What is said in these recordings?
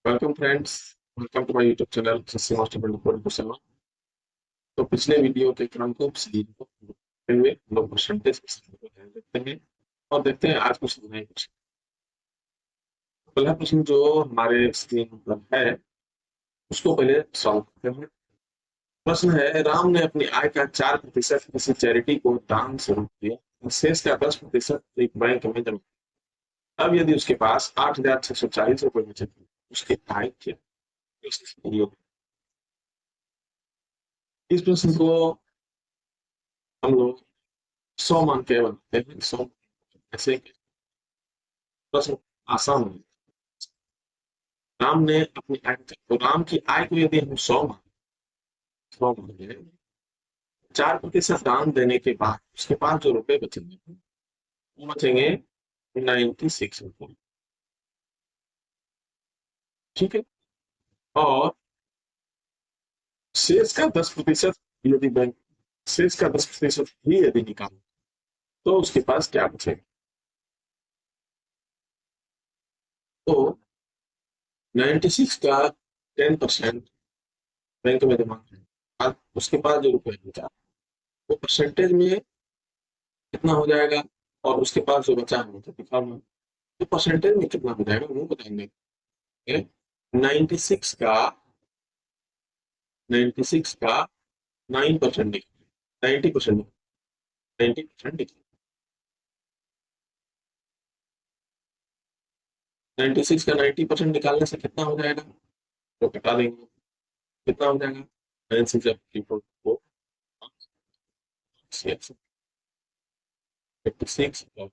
Welcome friends. Welcome to my YouTube channel Sassi master 24/7। तो पिछले video के क्रम को हुए हम लोग परसेंटेज को ध्यान देखते हैं और देखते हैं आज कुछ नए क्वेश्चन। पहला प्रश्न जो हमारे स्क्रीन पर है उसको पहले सॉल्व करते हैं। प्रश्न है, राम ने अपनी आय का 4% किसी चैरिटी को दान स्वरूप दिया, शेष का 10% एक बैंक में जमा। अब यदि उसके पास 8,640 रुपए बचे थे, उसकी आय क्या? इस प्रश्न को हम लोग 100 मान के बनते हैं। 100 ऐसे प्रश्न आसान है। राम ने अपनी आय, तो राम की आय को यदि हम 100 मान 4% दान देने के बाद उसके पास जो रुपए बचेंगे वो बचेंगे 96 रुपए। ठीक है। और शेष का 10% यदि बैंक शेष का 10% ही यदि निकालो तो उसके पास क्या बचेगा? तो 96 का 10% बैंक में जमा करें, उसके पास जो रुपए बचा वो परसेंटेज में कितना हो जाएगा और उसके पास जो बचा है तो दिखाऊंगा तो परसेंटेज में कितना हो जाएगा वो बताएंगे। 96 का 96 का 9% निकले, 90% 90% निकले। 96 का 90% निकालने से कितना हो जाएगा तो घटा देंगे, कितना हो जाएगा 86.4 86.4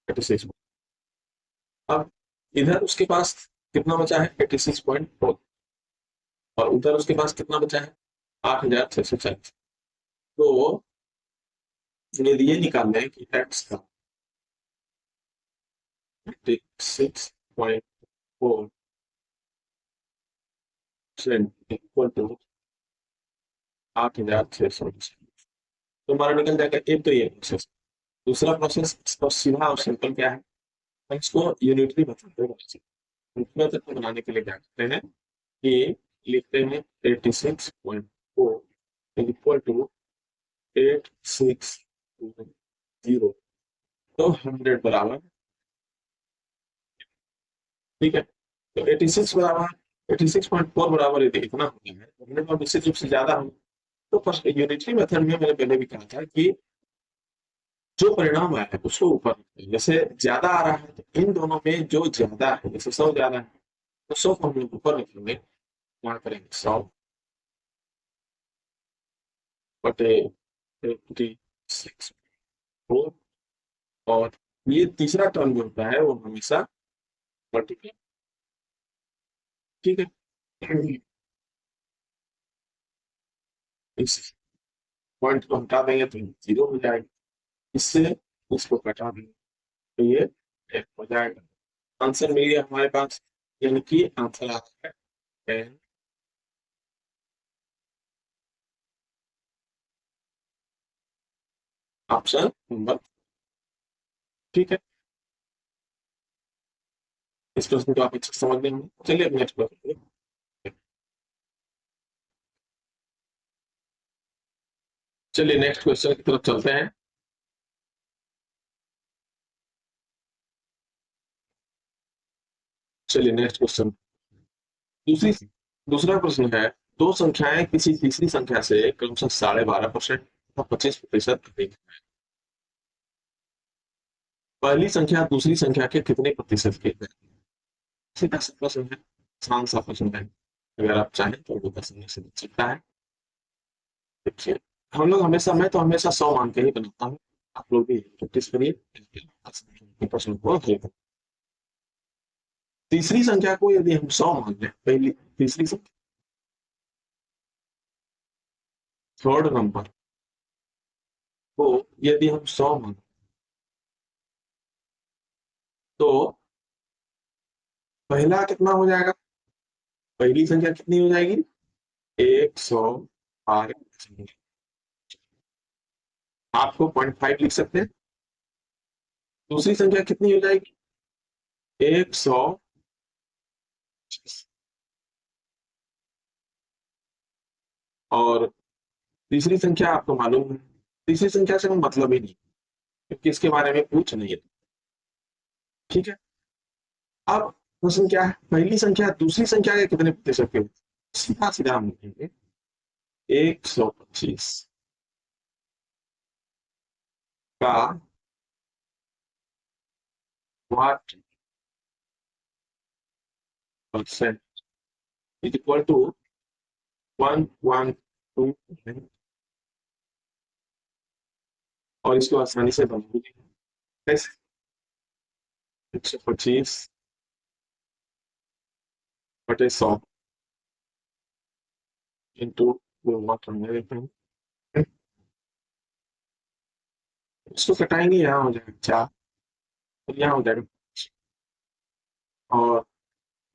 86। अब इधर उसके पास कितना बचा है 86.4 और उधर उसके पास कितना बचा है 8,640। तो यदि ये निकाल लें कि एक्स का 86.4 इक्वल टू 8,640 तो हमारा निकल जाएगा। एक तो ये प्रोसेस। दूसरा प्रोसेस इसका सीधा और सिंपल क्या है, हम इसको यूनिटरी मेथड में बनाने के लिए क्या करते हैं कि लिखते हैं 86.4 इक्वल टू 8,620 तो 100 बराबर। ठीक है। तो 86 बराबर 86.4 बराबर यदि इतना हो गया है तो 100 और निश्चित रूप से ज्यादा हो तो फर्स्ट यूनिटरी मेथड में मैंने पहले भी कहा था कि जो परिणाम आया है उसको ऊपर रखते हैं। जैसे ज्यादा आ रहा है तो इन दोनों में जो ज्यादा है, जैसे 100 ज्यादा है तो 100 को हम लोग ऊपर रखेंगे, क्या करेंगे 100 बटे 86 और ये तीसरा टर्म जो होता है वो हमेशा मल्टीप्लाई। ठीक है। इस पॉइंट को हटा देंगे तो 0 हो जाएगा, इससे इसको घटा देंगे तो ये 1 हो जाएगा। आंसर मिल गया हमारे पास, यानी कि आंसर आ रहा है 10 ऑप्शन नंबर। ठीक है। इस प्रश्न को आप अच्छे से समझ गए होंगे। चलिए अब नेक्स्ट प्रश्न। चलिए नेक्स्ट क्वेश्चन की तरफ चलते हैं। चलिए नेक्स्ट क्वेश्चन। दूसरी दूसरा प्रश्न है, दो संख्याएं किसी तीसरी संख्या से क्रमशः 12.5% और 25% अधिक है। पहली संख्या दूसरी संख्या के कितने प्रतिशत की है? सीधा सा प्रश्न है, आसान सा प्रश्न है। अगर आप चाहें तो वो आसानी से बन सकता है। देखिए, हम लोग हमेशा, मैं तो हमेशा 100 मान के ही बनाता हूँ। आप लोग भी प्रैक्टिस करिए प्रश्न को हल करें। तीसरी संख्या को यदि हम 100 मान लें, पहली तीसरी संख्या थर्ड नंबर को यदि हम 100 मान तो पहला कितना हो जाएगा, पहली संख्या कितनी हो जाएगी 100 और आपको 0.5 लिख सकते हैं। दूसरी संख्या कितनी हो जाएगी 100 और तीसरी संख्या आपको मालूम है, तीसरी संख्या से कोई मतलब ही नहीं क्योंकि इसके बारे में पूछ नहीं है। ठीक है, अब प्रश्न क्या है, पहली संख्या दूसरी संख्या के कितने प्रतिशत के, सीधा सीधा हम लिखेंगे 125 का what percent is equal to 112 और इसको आसानी से बना देंगे कैसे, 125 बटे 100 इंटू वाट हमने देते हैं, इसको कटाएंगे, यहाँ हो जाएगा 4 और यहाँ हो जाएगा और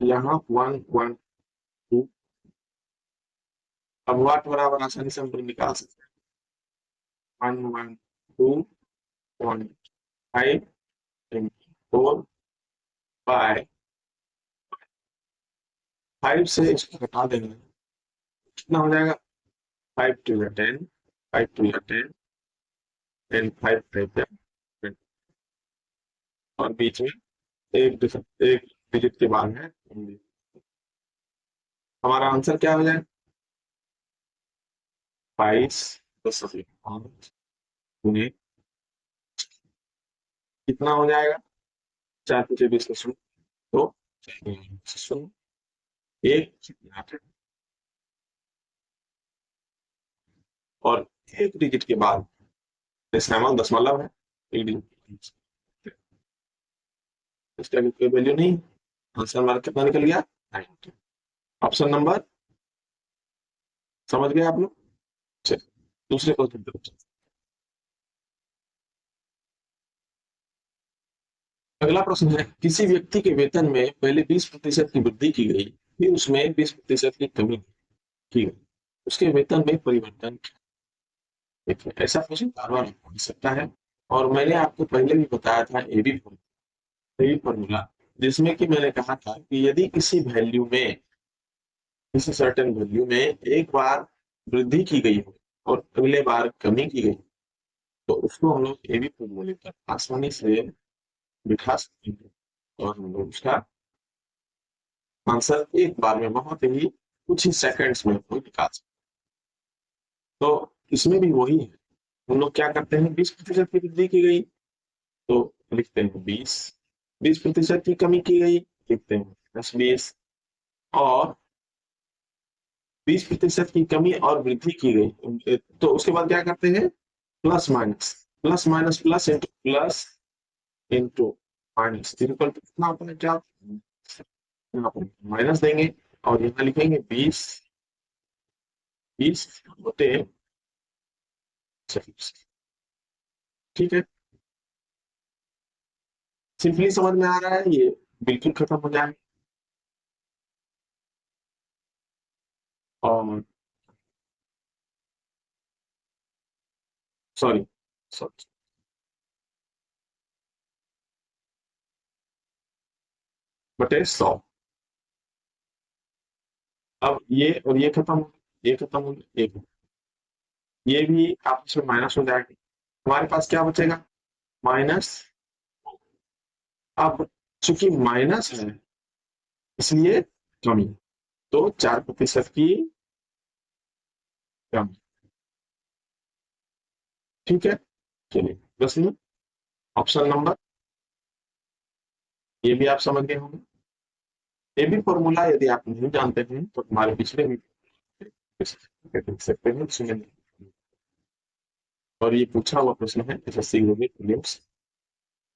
यहाँ 112। अब वाट बराबर आसानी से हम लोग निकाल सकते हैं 112.5 4 बाय 5 से इसको घटा देंगे कितना हो जाएगा 5 टू या 10, 5 टू या 10 एंड 5 5 10 और बीच में एक डिजिट के बाद है, हमारा आंसर क्या हो जाए 22 गुने कितना हो जाएगा 4 पीछे 20 का शून्य तो शून्य एक और एक डिजिट के बाद डेसिमल दशमलव है, एक डिजिट इसका कोई वैल्यू नहीं, आंसर हमारा कितना निकल गया 90। ऑप्शन नंबर समझ गए आप लोग। चलिए दूसरे क्वेश्चन पे चलते हैं। अगला प्रश्न है, किसी व्यक्ति के वेतन में पहले 20% की वृद्धि की गई, फिर उसमें 20% की कमी की गई, उसके वेतन में परिवर्तन क्या? देखिए ऐसा प्रश्न बार बार हो सकता है और मैंने आपको पहले भी बताया था एबी फॉर्मूला, जिसमें कि मैंने कहा था कि यदि किसी वैल्यू में, किसी सर्टेन वैल्यू में एक बार वृद्धि की गई हो और अगले बार कमी की गई तो उसको हम लोग एबी फॉर्मूले पर आसानी से बिठा सकते हैं और हम लोग उसका आंसर एक बार में बहुत ही कुछ ही सेकंड्स में कोई निकाल सकते। तो इसमें भी वही है, हम लोग क्या करते हैं 20% की वृद्धि की गई तो लिखते हैं 20, 20% की कमी की गई लिखते हैं 10-20 और 20% की कमी और वृद्धि की गई तो उसके बाद क्या करते हैं plus minus, plus minus plus into plus into minus कितना होता है क्या, यहाँ पर माइनस देंगे और यहाँ लिखेंगे 20 होते 40। ठीक है, सिंपली समझ में आ रहा है, ये बिल्कुल खत्म हो जाए और सॉरी सॉरी बटे 100। अब ये और ये खत्म, ये खत्म हो गया, ये भी आपस में माइनस हो जाएगा, हमारे पास क्या बचेगा माइनस। अब चूंकि माइनस है इसलिए कमी, तो 4% की कमी। ठीक है, चलिए प्रश्न ऑप्शन नंबर, ये भी आप समझ गए होंगे। ये भी फॉर्मूला यदि आप नहीं जानते हैं तो हमारे पिछले भी देख सकते हैं उसमें, और ये पूछा हुआ प्रश्न है SSC unit prelims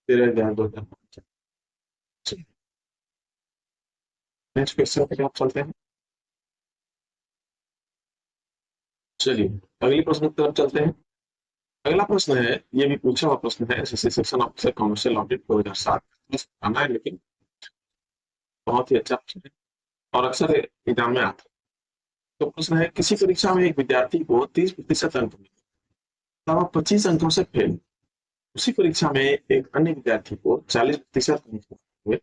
13,000 next question पे आप चलते हैं। चलिए अगले प्रश्न की तरफ चलते हैं। अगला प्रश्न है, ये भी पूछा हुआ प्रश्न है, SSC section officer commercial audit 2007 आना है, लेकिन बहुत ही अच्छा प्रश्न है और अक्सर एग्जाम में आता है। तो प्रश्न है, किसी परीक्षा में एक विद्यार्थी को 30% अंक मिले, तब वह 25 अंकों से फेल। उसी परीक्षा में एक अन्य विद्यार्थी को 40% अंक हुए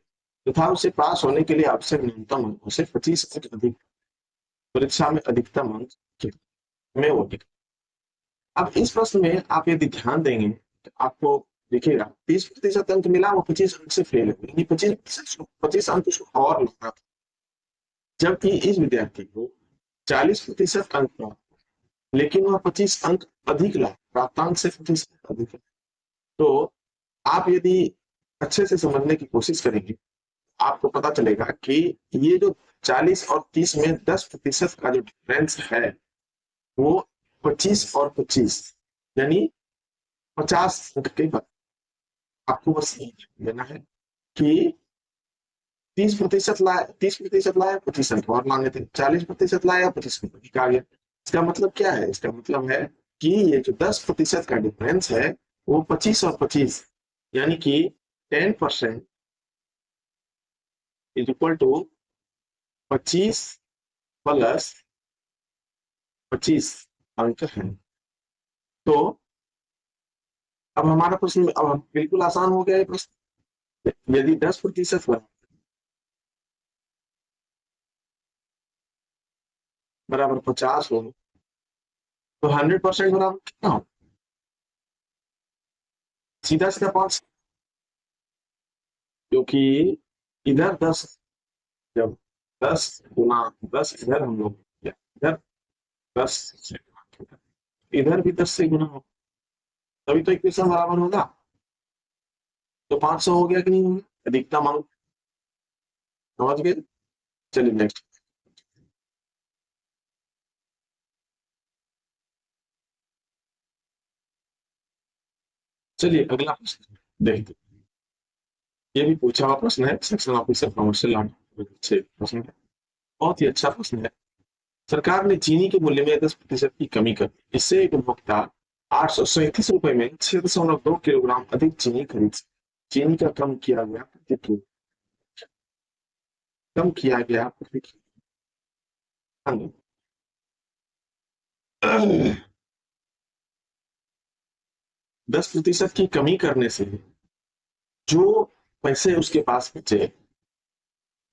तथा उसे पास होने के लिए आवश्यक न्यूनतम अंकों से 25 अंक अधिक। परीक्षा में अधिकतम अंक कितने में वो लिखे। अब इस प्रश्न में आप यदि ध्यान देंगे तो आपको देखिएगा 30% अंक मिला, वो 25 अंक से फेल है, 25 अंक उसको और लगता था, जबकि इस विद्यार्थी को 40% अंक प्राप्त, लेकिन वह 25 अंक अधिक ला, प्राप्तांक से 25 अंक अधिक है। तो आप यदि अच्छे से समझने की कोशिश करेंगे, आपको पता चलेगा कि ये जो 40 और 30 में 10% का जो डिफरेंस है, वो 25 और 25 यानी 50 अंक के बराबर। आपको बस लेना है कि 30% लाया, 30% लाया, 25 अंक और मांगे थे, 40% लाया, 25 अंक अधिक आ गया। इसका मतलब क्या है? इसका मतलब है कि ये जो 10% का डिफरेंस है, वो 25 और 25 यानी कि 10% इज इक्वल टू 25 प्लस 25 अंक है। तो अब हमारा प्रश्न अब बिल्कुल आसान हो गया है प्रश्न। यदि 10% बराबर 50 हो, तो 100% बराबर कितना हो? सीधा सीधा 5, क्योंकि इधर 10, जब 10 गुना 10 इधर हम लोग इधर 10 से इधर भी 10 से गुना हो, तभी तो इक्वेशन बराबर होगा। तो 500 हो गया कि नहीं हो गया? अधिकतम अंक। समझ गए? चलिए नेक्स्ट। चलिए अगला प्रश्न देखते हैं। ये भी पूछा हुआ प्रश्न है, सेक्शन ऑफिसर कमर्शियल लॉ, अच्छे प्रश्न है, बहुत ही अच्छा प्रश्न है। सरकार ने चीनी के मूल्य में 10% की कमी कर दी, इससे एक उपभोक्ता 837 रुपए में 6.2 किलोग्राम अधिक चीनी खरीद सकते। चीनी का कम किया गया प्रति किलो। 10% की कमी करने से जो पैसे उसके पास बचे,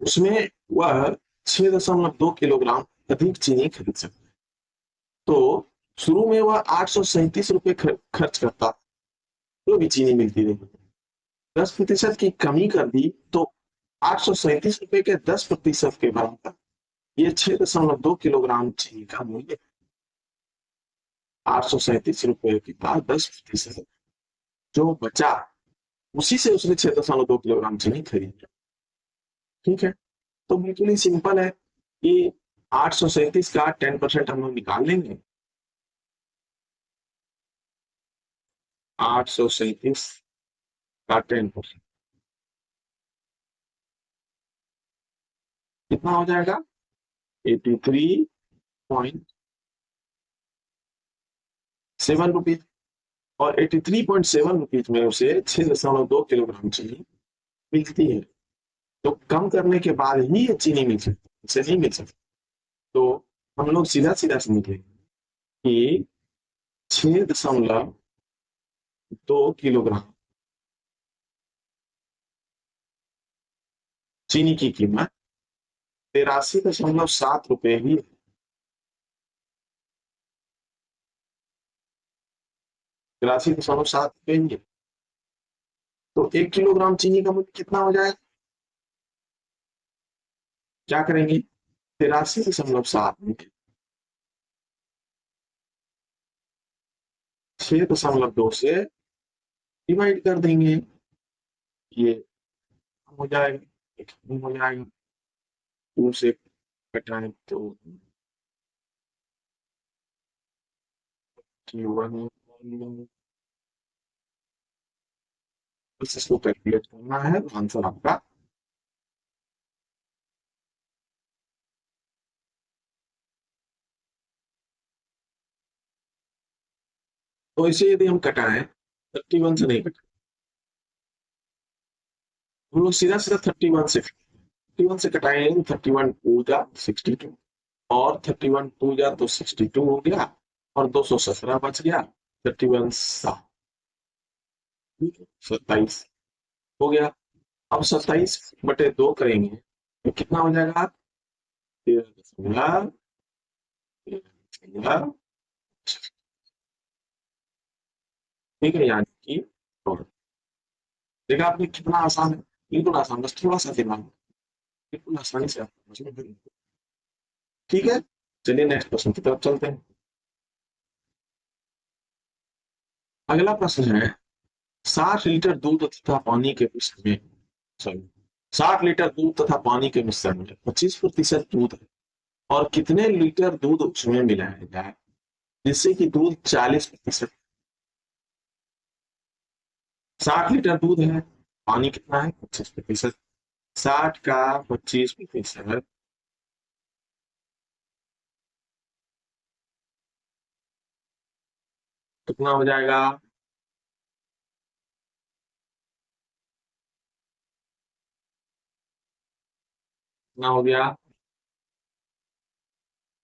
उसमें वह 6.2 किलोग्राम अधिक चीनी खरीद सकता है। तो शुरू में वह 837 रुपए खर्च करता, तो भी चीनी मिलती रही। 10% की कमी कर दी तो 837 रुपए के 10% के बराबर ये 6.2 किलोग्राम चीनी का मूल्य। 837 रुपए के बाद 10% जो बचा, उसी से उसने 6.2 किलोग्राम चीनी खरीदी। ठीक है, तो बिल्कुल ही सिंपल है कि 837 का 10% हम लोग निकाल लेंगे। 837 का 10% कितना हो जाएगा? 83.7 रुपीज। और 83.7 रुपीज में उसे 6.2 किलोग्राम चीनी मिलती है। तो कम करने के बाद ही ये चीनी मिल सकती है, इसे नहीं मिल सकती। तो हम लोग सीधा सीधा समझेंगे कि 6.2 किलोग्राम चीनी की कीमत 83.7 रुपए ही। 83.7 रुपए ही। तो 1 किलोग्राम चीनी का मूल्य कितना हो जाएगा? क्या करेंगे? 83.7 में 6.2 से डिवाइड कर देंगे, ये हो जाएगा, हो जाएगा। 2 से घटाएं तो Q1, बस इसको कैलकुलेट करना है, आंसर आपका तो इसे यदि हम कटाएं 31 से नहीं कटाएं, हम लोग सीधा सीधा 31 से कटाएंगे। 31 टू जा 62, और 31 टू जा तो 62 हो गया, और 217 बच गया। 31 27 हो गया। अब 27/2 करेंगे तो कितना हो जाएगा? 13 ठीक है, यानी कि देखा आपने कितना आसान है, बिल्कुल आसान, बस थोड़ा सा दिमाग, बिल्कुल आसानी से आप समझ में। ठीक है, चलिए नेक्स्ट प्रश्न की तरफ चलते हैं। अगला प्रश्न है, 60 लीटर दूध तथा पानी के मिश्रण में, सॉरी, 60 लीटर दूध तथा पानी के मिश्रण में 25% दूध है, और कितने लीटर दूध उसमें मिलाया जाए जिससे कि दूध 40%। 60 लीटर दूध है, पानी कितना है? 25%। 60 का 25% कितना हो जाएगा? कितना हो गया?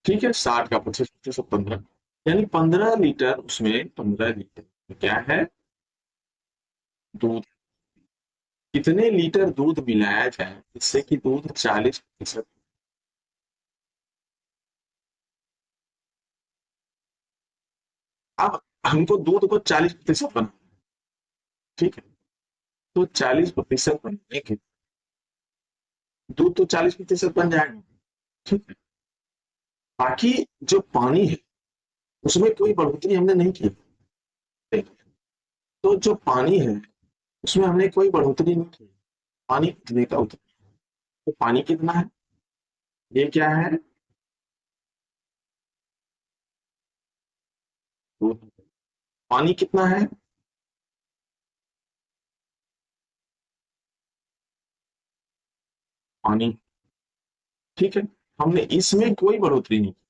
ठीक है, 60 का 25%, 15, यानी 15 लीटर, उसमें 15 लीटर क्या है? दूध। कितने लीटर दूध मिलाया जाए जिससे कि दूध 40%। अब हमको दूध को 40% बना, ठीक है, तो 40% बनने के दूध तो 40% बन जाएगा, ठीक है। बाकी जो पानी है उसमें कोई बढ़ोतरी हमने नहीं की, ठीक है? तो जो पानी है उसमें हमने कोई बढ़ोतरी नहीं की, पानी कितने का उतना, तो पानी कितना है? ये क्या है? दूध। पानी कितना है? पानी, ठीक है, हमने इसमें कोई बढ़ोतरी नहीं की।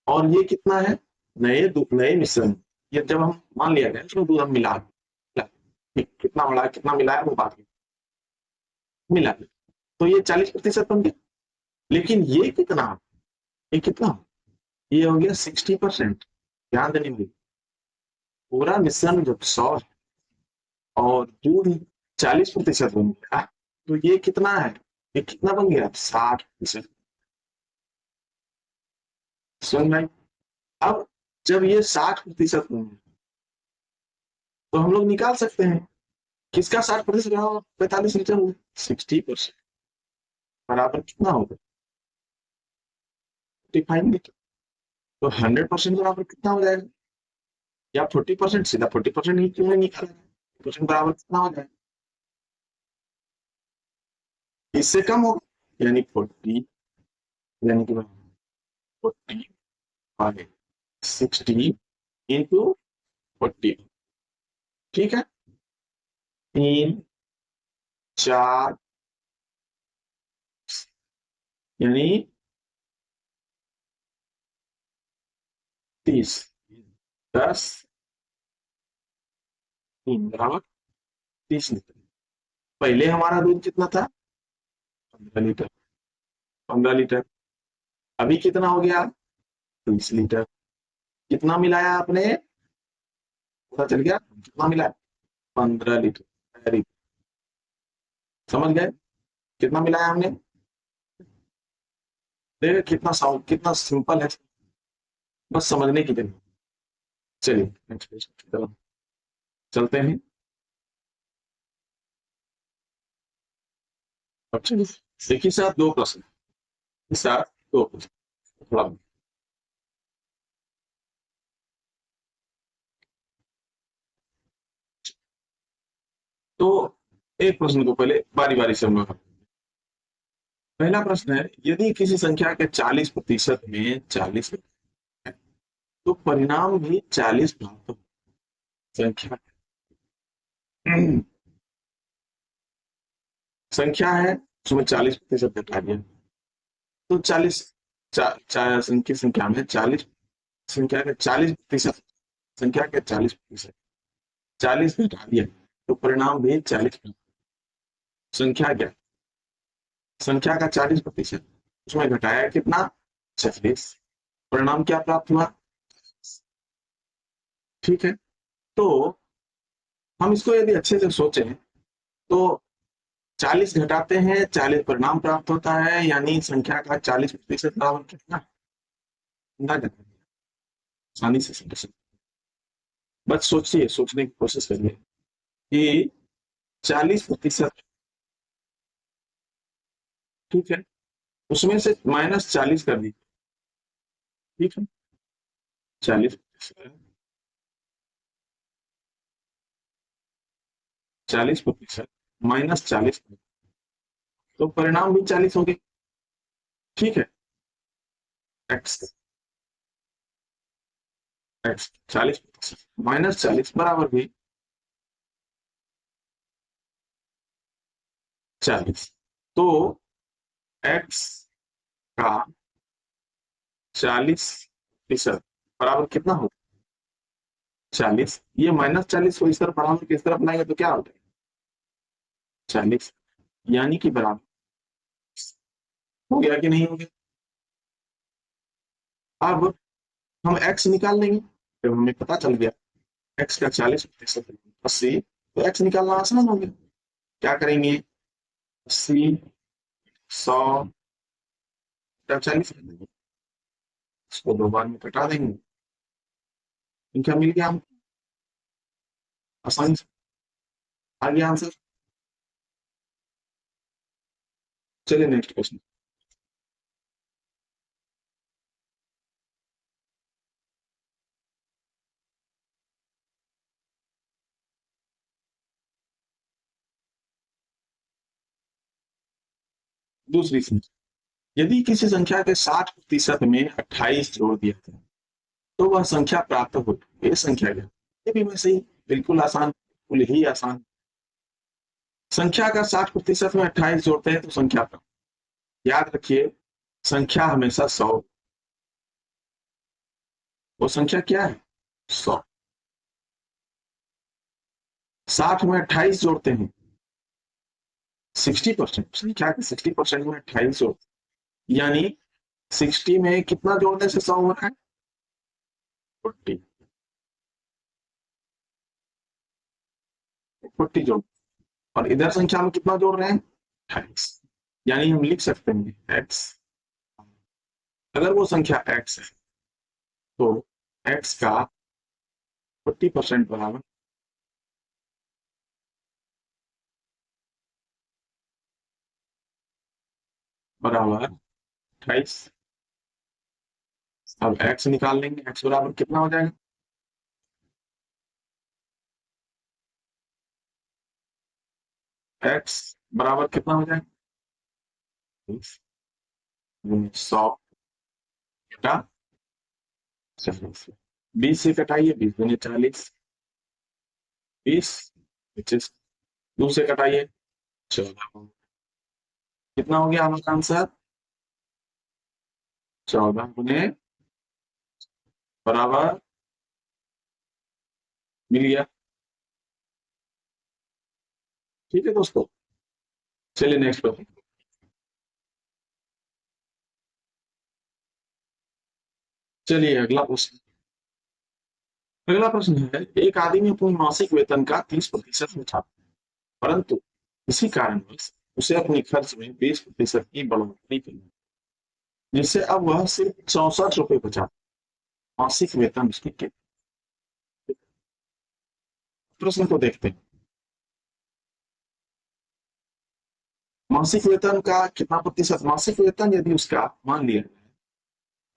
और ये कितना है? नए दूध, नए मिश्रण। ये जब हम मान लिया गया इसमें दूध हम कितना बड़ा कितना मिलाया वो बात मिला, तो ये 40% बन गया। लेकिन ये कितना, ये कितना, ये हो गया 60%। ध्यान देने वाली, पूरा मिश्रण जब 100 और दूध 40% बन गया, तो ये कितना है? ये कितना बन गया? 60%। समझ में आई? अब जब ये 60% बन गया, तो हम लोग निकाल सकते हैं किसका 60% रहा? 45 लीटर हुआ। 60% बराबर कितना होगा? 45 लीटर। तो 100% बराबर कितना हो जाएगा? या 40%, सीधा 40% ही क्यों नहीं निकाला? परसेंट बराबर कितना हो जाएगा? इससे कम होगा, यानी 40, यानी कि 45, 60 × 40, ठीक है। 3 4, यानी 30, 10, 3 बराबर 30 लीटर। पहले हमारा दूध कितना था? 15 लीटर। 15 लीटर, अभी कितना हो गया? 30 लीटर। कितना मिलाया आपने? पता चल गया कितना मिलाया? 15 लीटर। वेरी, समझ गए कितना मिलाया हमने? देखिए कितना साउंड, कितना सिंपल है, बस समझने की जरूरत। चलिए नेक्स्ट क्वेश्चन की तरफ चलते हैं। अच्छा, एक ही साथ दो प्रश्न, एक साथ दो प्रश्न, थोड़ा। तो एक प्रश्न को पहले बारी बारी से हम लोग, पहला प्रश्न है, यदि किसी संख्या के 40% में 40 है, तो परिणाम भी 40 प्राप्त हो। संख्या संख्या है, उसमें 40% घटा दिया, तो 40, संख्या में 40, संख्या के 40% संख्या के 40%, 40 घटा दिया तो परिणाम भी 40%। संख्या क्या, संख्या का 40%, उसमें घटाया कितना, 40, परिणाम क्या प्राप्त हुआ। ठीक है, तो हम इसको यदि अच्छे से सोचें तो 40 घटाते हैं 40 परिणाम प्राप्त होता है, यानी संख्या का 40% बराबर कितना, आसानी से समझ सकते, बस सोचिए, सोचने की कोशिश करिए कि 40%, ठीक है, उसमें से -40 कर दीजिए, ठीक है, 40%, 40% -40, तो परिणाम भी 40 हो गए। ठीक है, एक्स, एक्स 40% -40 बराबर भी 40, तो एक्स का 40% बराबर कितना होगा, 40, ये -40 को इस तरफ बराबर किस तरफ लाएंगे तो क्या होगा, 40, यानी कि बराबर हो गया कि नहीं हो गया। अब हम x निकाल लेंगे, जब हमें पता चल गया x का 40% 80, तो x निकालना आसान हो गया। क्या करेंगे, 80 100 40 कर देंगे, इसको 2 बार में कटा देंगे, इनका मिल गया हमको आसानी से, आ गया आंसर। चलिए नेक्स्ट क्वेश्चन। दूसरी संख्या, यदि किसी संख्या के 60% में 28 जोड़ दिया था तो वह संख्या प्राप्त होती, ये संख्या क्या, ये भी वैसे ही बिल्कुल आसान, बिल्कुल ही आसान। संख्या का 60% में 28 जोड़ते हैं तो संख्या प्राप्त, याद रखिए संख्या हमेशा 100, वो संख्या क्या है, 100, 60 में 28 जोड़ते हैं, 60%, संख्या के 60% में 28 जोड़ते हैं, यानी 60 में कितना जोड़ने से 100 हो रहा है, 40, 40 जोड़, और इधर संख्या में कितना जोड़ रहे हैं, 28, यानी हम लिख सकते हैं x, अगर वो संख्या x है तो x का 40% बराबर बराबर 28, अब x निकाल लेंगे, x बराबर कितना हो जाएगा, x बराबर कितना हो जाएगा, 100 घटा 40, 20 से कटाइए, 20 दूनी 40, 20 25, 2 से कटाइए 14, कितना हो गया हमारा आंसर, 14 गुने बराबर, मिल गया। ठीक है दोस्तों, चलिए नेक्स्ट क्वेश्चन। चलिए अगला प्रश्न, अगला प्रश्न है, एक आदमी अपनी मासिक वेतन का 30% उठाता, परंतु किसी कारणवश उसे अपने खर्च में 20% की बढ़ोतरी करनी, जिससे अब वह सिर्फ 64 रुपए बचा, मासिक वेतन उसकी कितनी, प्रश्न को देखते हैं। मासिक वेतन का कितना प्रतिशत, मासिक वेतन यदि उसका मान लिया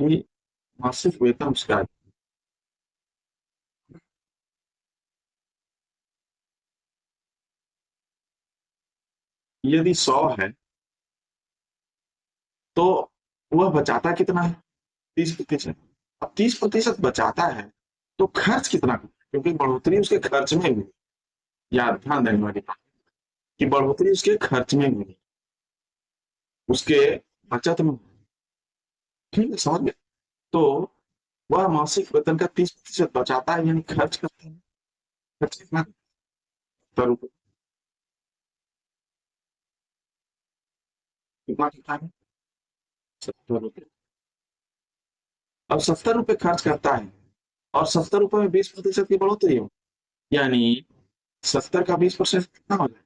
कि मासिक वेतन उसका यदि 100 है तो वह बचाता कितना है, 30%। अब 30% बचाता है तो खर्च कितना, क्योंकि बढ़ोतरी उसके खर्च में हुई, याद ध्यान देने वाली बात कि बढ़ोतरी उसके खर्च में हुई, उसके बचत में, ठीक है समझ गए। तो वह मासिक वेतन का 30% बचाता है, यानी खर्च करता है। खर्च कितना? 70 रुपये। कितना कितना है? 70 रुपये। अब 70 रुपये खर्च करता है और 70 रुपये में 20% की बढ़ोतरी हो, यानी 70 का 20% कितना हो जाए?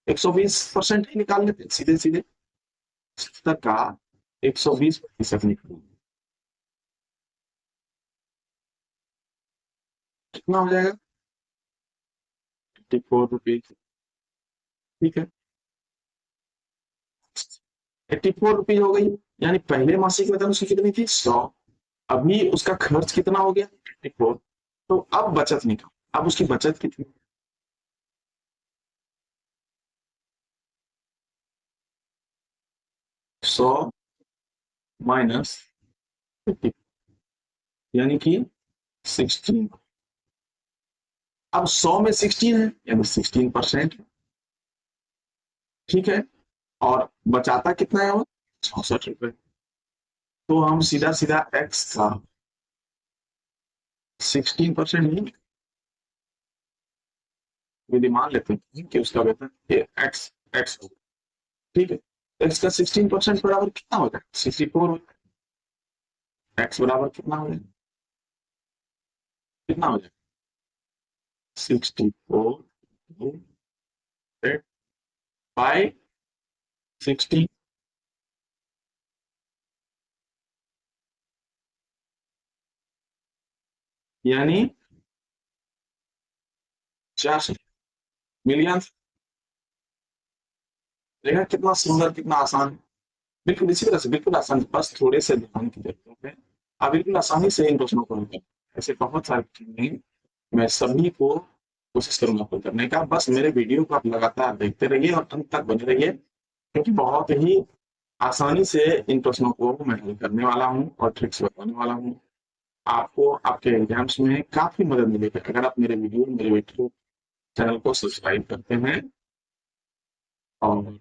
120% ही निकाल लेते सीधे सीधे। 70 का 120% निकाल, कितना हो जाएगा? 84 रुपीज। ठीक है, 84 रुपीज हो गई। यानी पहले मासिक वेतन उसकी कितनी थी? 100। अभी उसका खर्च कितना हो गया? 84। तो अब बचत निकाल, अब उसकी बचत कितनी? 100 माइनस 50, यानी कि 16। अब 100 में 16 है, यानी 16%। ठीक है, और बचाता कितना है वो? 64 रुपए। तो हम सीधा सीधा एक्स का 16% ही यदि मान लेते हैं कि उसका वेतन ये एक्स एक्स हो, ठीक है, एक्स का 16% बराबर कितना हो जाए? 64 हो जाए। एक्स बराबर कितना हो जाए? कितना हो जाए? 64 बाई 16, यानी 400 मिलियन। देखा कितना सुंदर, कितना आसान। बिल्कुल इसी तरह से, बिल्कुल आसान, बस थोड़े से ध्यान की जरूरत है। आप बिल्कुल आसानी से इन प्रश्नों को हल कर, ऐसे बहुत सारे प्रश्न हैं, मैं सभी को कोशिश करूंगा हल करने का। बस मेरे वीडियो को आप लगातार देखते रहिए और अंत तक बने रहिए, क्योंकि बहुत ही आसानी से इन प्रश्नों को मैं हल करने वाला हूँ और ट्रिक्स बताने वाला हूँ। आपको आपके एग्जाम्स में काफी मदद मिलेगी अगर आप मेरे वीडियो, मेरे यूट्यूब चैनल को सब्सक्राइब करते हैं। और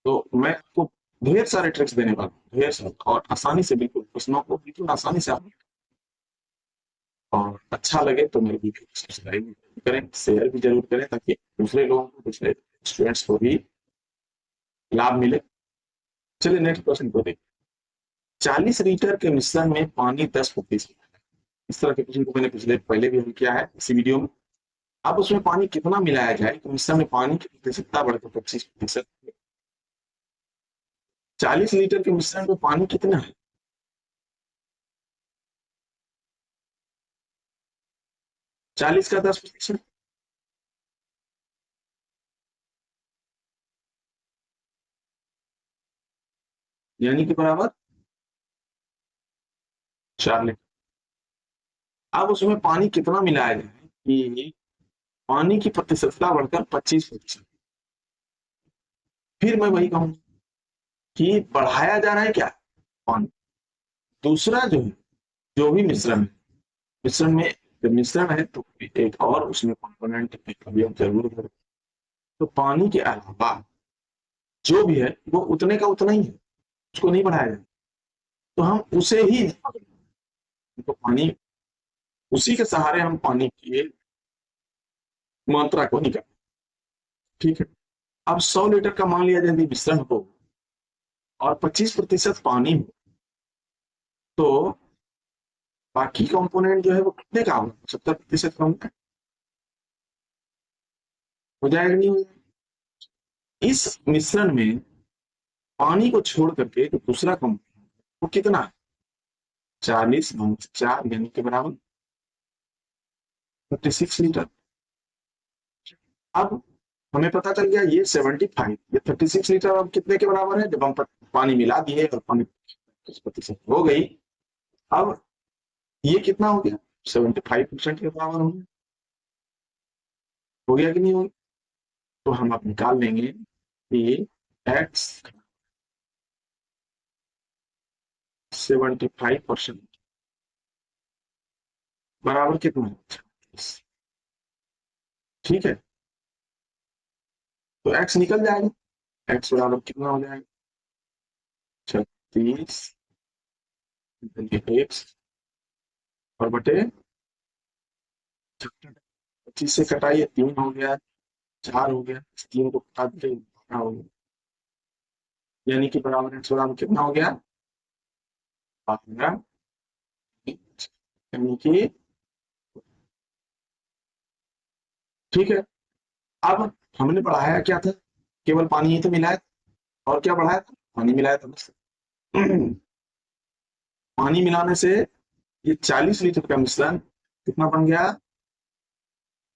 तो मैं आपको ढेर सारे ट्रिक्स देने वाला हूँ, ढेर सारे, और आसानी से, बिल्कुल प्रश्नों को बिल्कुल आसानी से आप। और अच्छा लगे तो मेरे वीडियो को सब्सक्राइब करें, शेयर भी जरूर करें, ताकि दूसरे लोगों को, दूसरे स्टूडेंट्स को भी लाभ मिले। चलिए नेक्स्ट क्वेश्चन को देखिए। 40 लीटर के मिश्रण में पानी 10%। इस तरह के क्वेश्चन को मैंने पहले भी हल किया है इसी वीडियो में। अब उसमें पानी कितना मिलाया जाए कि मिश्रण में पानी की प्रतिशतता बढ़कर 25%? 40 लीटर के मिश्रण में पानी कितना है? 40 का 10%, यानी कि बराबर 4 लीटर। अब उसमें पानी कितना मिलाया जाए कि पानी की प्रतिशतता बढ़कर 25%? फिर मैं वही कहूँ कि बढ़ाया जा रहा है क्या? पानी। दूसरा जो है, जो भी मिश्रण है, मिश्रण में जब मिश्रण है तो एक और उसमें कंपोनेंट कभी हम जरूर करें। तो पानी के अलावा जो भी है वो उतने का उतना ही है, उसको नहीं बढ़ाया जाए। तो हम उसे ही, तो पानी, उसी के सहारे हम पानी की मात्रा को निकाल। ठीक है, अब 100 लीटर का मान लिया जाए मिश्रण हो और 25% पानी हो, तो बाकी कंपोनेंट जो है वो कितने का होगा? 70% का होगा। हो जाएगा नहीं हो जाएगा? इस मिश्रण में पानी को छोड़ करके जो दूसरा कंपोनेंट वो कितना है? 40 - 4, यानी के बराबर 36 लीटर। अब हमें पता चल गया ये 75, ये 36 लीटर अब कितने के बराबर है? जब हम पानी मिला दिए और पानी 25% हो गई, अब ये कितना हो गया? 75% के बराबर हो गया कि नहीं हो गया? तो हम अब निकाल लेंगे कि एक्स 75% बराबर कितना है? ठीक है, तो एक्स निकल जाएगा। एक्स बराबर कितना हो जाएगा? 36 एक्स और बटे 25 से कटाइए 3 हो गया, 4 हो गया, इस 3 को काट दे हो गया, यानी कि बराबर एक्स बराबर कितना हो गया 12 इंच, यानी कि ठीक है। अब हमने बढ़ाया क्या था, केवल पानी ही तो मिलाया था। और क्या बढ़ाया था, पानी मिलाया था बस। पानी मिलाने से ये 40 लीटर का मिश्रण कितना बन गया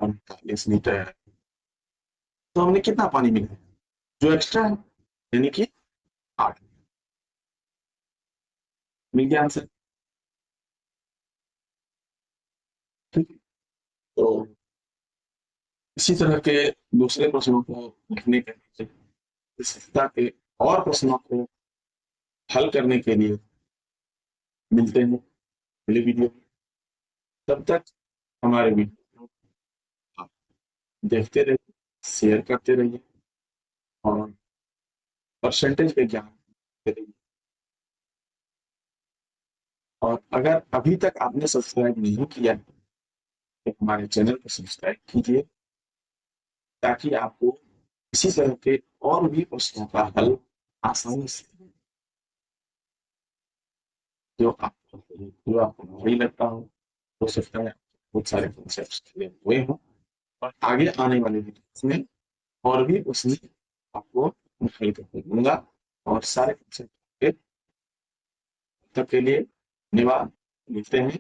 48 लीटर। तो हमने कितना पानी मिलाया जो एक्स्ट्रा है, यानी कि 8। मिल गया आंसर। ठीक है। तो इसी तरह के दूसरे प्रश्नों को लिखने के लिए, इस सप्ताह के और प्रश्नों को हल करने के लिए मिलते हैं अगले वीडियो में। तब तक हमारे वीडियो को आप देखते रहिए, शेयर करते रहिए और परसेंटेज पे ज्ञान देते रहिए। और अगर अभी तक आपने सब्सक्राइब नहीं किया है तो हमारे चैनल को सब्सक्राइब कीजिए, ताकि आपको इसी तरह के और भी प्रश्नों का हल आसानी से, जो आपको नहीं लगता हो, हो सकता है बहुत सारे कॉन्सेप्ट्स क्लियर हुए हों और आगे आने वाले वीडियोस में और भी उसमें आपको हल करके दूंगा और सारे कॉन्सेप्ट तक के लिए धन्यवाद। मिलते हैं।